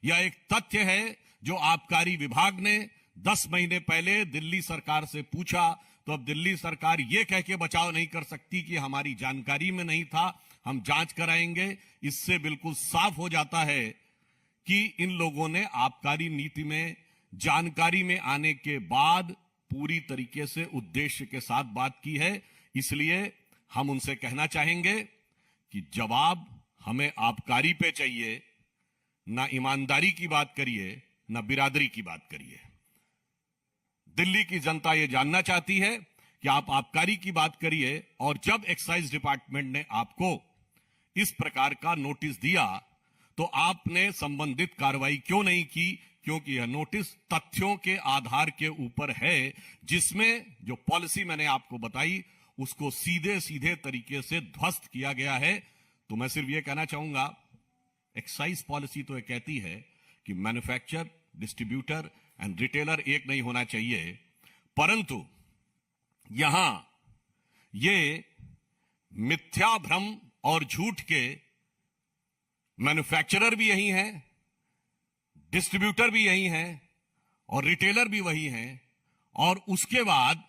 यह एक तथ्य है जो आबकारी विभाग ने 10 महीने पहले दिल्ली सरकार से पूछा, तो अब दिल्ली सरकार यह कह के बचाव नहीं कर सकती कि हमारी जानकारी में नहीं था, हम जांच कराएंगे। इससे बिल्कुल साफ हो जाता है कि इन लोगों ने आबकारी नीति में जानकारी में आने के बाद पूरी तरीके से उद्देश्य के साथ बात की है। इसलिए हम उनसे कहना चाहेंगे कि जवाब हमें आबकारी पे चाहिए, ना ईमानदारी की बात करिए, ना बिरादरी की बात करिए। दिल्ली की जनता यह जानना चाहती है कि आप आबकारी की बात करिए, और जब एक्साइज डिपार्टमेंट ने आपको इस प्रकार का नोटिस दिया तो आपने संबंधित कार्रवाई क्यों नहीं की? क्योंकि यह नोटिस तथ्यों के आधार के ऊपर है, जिसमें जो पॉलिसी मैंने आपको बताई उसको सीधे सीधे तरीके से ध्वस्त किया गया है। तो मैं सिर्फ यह कहना चाहूंगा, एक्साइज पॉलिसी तो यह कहती है कि मैन्युफैक्चरर, डिस्ट्रीब्यूटर एंड रिटेलर एक नहीं होना चाहिए, परंतु यहां ये मिथ्या भ्रम और झूठ के मैन्युफैक्चरर भी यही हैं, डिस्ट्रीब्यूटर भी यही हैं और रिटेलर भी वही हैं, और उसके बाद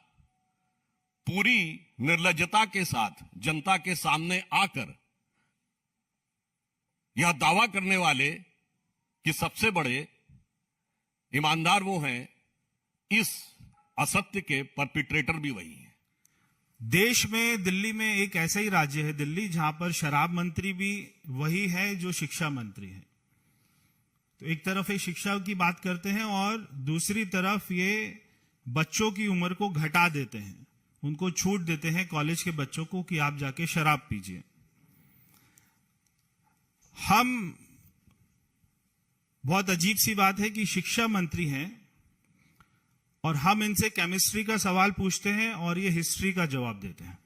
पूरी निर्लज्जता के साथ जनता के सामने आकर यह दावा करने वाले कि सबसे बड़े ईमानदार वो हैं, इस असत्य के परपिट्रेटर भी वही हैं। देश में, दिल्ली में एक ऐसा ही राज्य है दिल्ली, जहां पर शराब मंत्री भी वही है जो शिक्षा मंत्री है। तो एक तरफ ये शिक्षा की बात करते हैं और दूसरी तरफ ये बच्चों की उम्र को घटा देते हैं, उनको छूट देते हैं कॉलेज के बच्चों को कि आप जाके शराब पीजिए। हम, बहुत अजीब सी बात है कि शिक्षा मंत्री हैं और हम इनसे केमिस्ट्री का सवाल पूछते हैं और ये हिस्ट्री का जवाब देते हैं,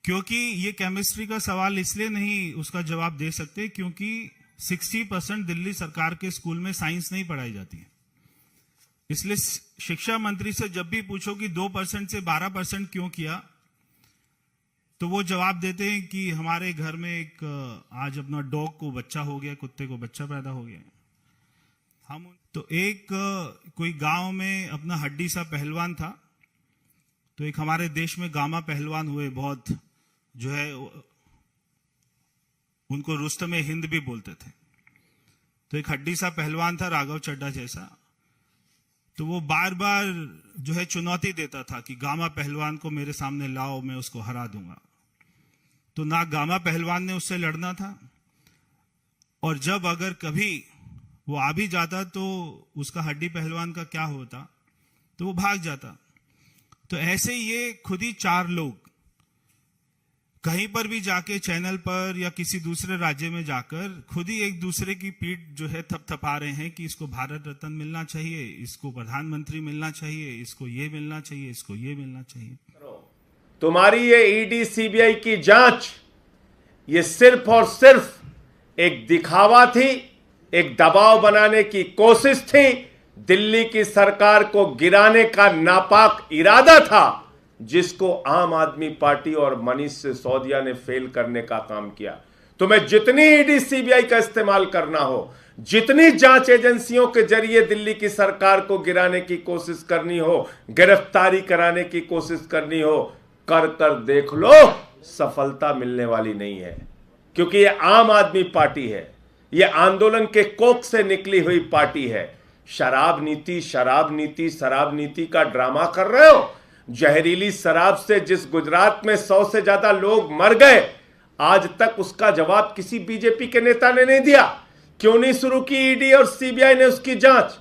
क्योंकि ये केमिस्ट्री का सवाल इसलिए नहीं उसका जवाब दे सकते क्योंकि 60% दिल्ली सरकार के स्कूल में साइंस नहीं पढ़ाई जाती है। इसलिए शिक्षा मंत्री से जब भी पूछो कि 2% से 12% क्यों किया, तो वो जवाब देते हैं कि हमारे घर में एक आज अपना डॉग को बच्चा हो गया, कुत्ते को बच्चा पैदा हो गया। हम तो एक कोई गांव में अपना हड्डी सा पहलवान था, तो एक हमारे देश में गामा पहलवान हुए, बहुत जो है उनको रुस्तम हिंद भी बोलते थे। तो एक हड्डी सा पहलवान था राघव चड्ढा जैसा, तो वो बार बार जो है चुनौती देता था कि गामा पहलवान को मेरे सामने लाओ, मैं उसको हरा दूंगा। तो ना गामा पहलवान ने उससे लड़ना था, और जब अगर कभी वो आ भी जाता तो उसका हड्डी पहलवान का क्या होता, तो वो भाग जाता। तो ऐसे ये खुद ही 4 लोग कहीं पर भी जाके चैनल पर या किसी दूसरे राज्य में जाकर खुद ही एक दूसरे की पीठ जो है थपथपा रहे हैं कि इसको भारत रत्न मिलना चाहिए, इसको प्रधानमंत्री मिलना चाहिए, इसको ये मिलना चाहिए, इसको ये मिलना चाहिए। तुम्हारी ये ईडी सीबीआई की जांच ये सिर्फ और सिर्फ एक दिखावा थी, एक दबाव बनाने की कोशिश थी, दिल्ली की सरकार को गिराने का नापाक इरादा था, जिसको आम आदमी पार्टी और मनीष सिसोदिया ने फेल करने का काम किया। तुम्हें जितनी ईडी सीबीआई का इस्तेमाल करना हो, जितनी जांच एजेंसियों के जरिए दिल्ली की सरकार को गिराने की कोशिश करनी हो, गिरफ्तारी कराने की कोशिश करनी हो, कर देख लो, सफलता मिलने वाली नहीं है। क्योंकि यह आम आदमी पार्टी है, यह आंदोलन के कोख से निकली हुई पार्टी है। शराब नीति, शराब नीति, शराब नीति का ड्रामा कर रहे हो। जहरीली शराब से जिस गुजरात में 100 से ज्यादा लोग मर गए, आज तक उसका जवाब किसी बीजेपी के नेता ने नहीं दिया। क्यों नहीं शुरू की ईडी और सीबीआई ने उसकी जांच?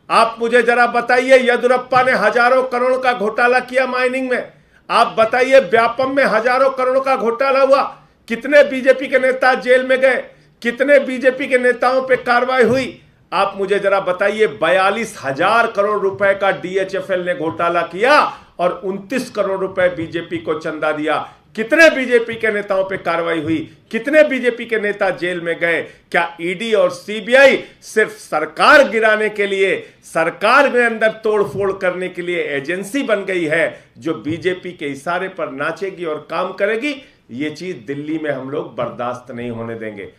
आप मुझे जरा बताइए, येदियुरप्पा ने हजारों करोड़ का घोटाला किया माइनिंग में। आप बताइए, व्यापम में हजारों करोड़ का घोटाला हुआ, कितने बीजेपी के नेता जेल में गए, कितने बीजेपी के नेताओं पे कार्रवाई हुई? आप मुझे जरा बताइए, 42,000 करोड़ रुपए का डीएचएफएल ने घोटाला किया और 29 करोड़ रुपए बीजेपी को चंदा दिया। कितने बीजेपी के नेताओं पे कार्रवाई हुई, कितने बीजेपी के नेता जेल में गए? क्या ईडी और सीबीआई सिर्फ सरकार गिराने के लिए, सरकार में अंदर तोड़फोड़ करने के लिए एजेंसी बन गई है, जो बीजेपी के इशारे पर नाचेगी और काम करेगी? ये चीज दिल्ली में हम लोग बर्दाश्त नहीं होने देंगे।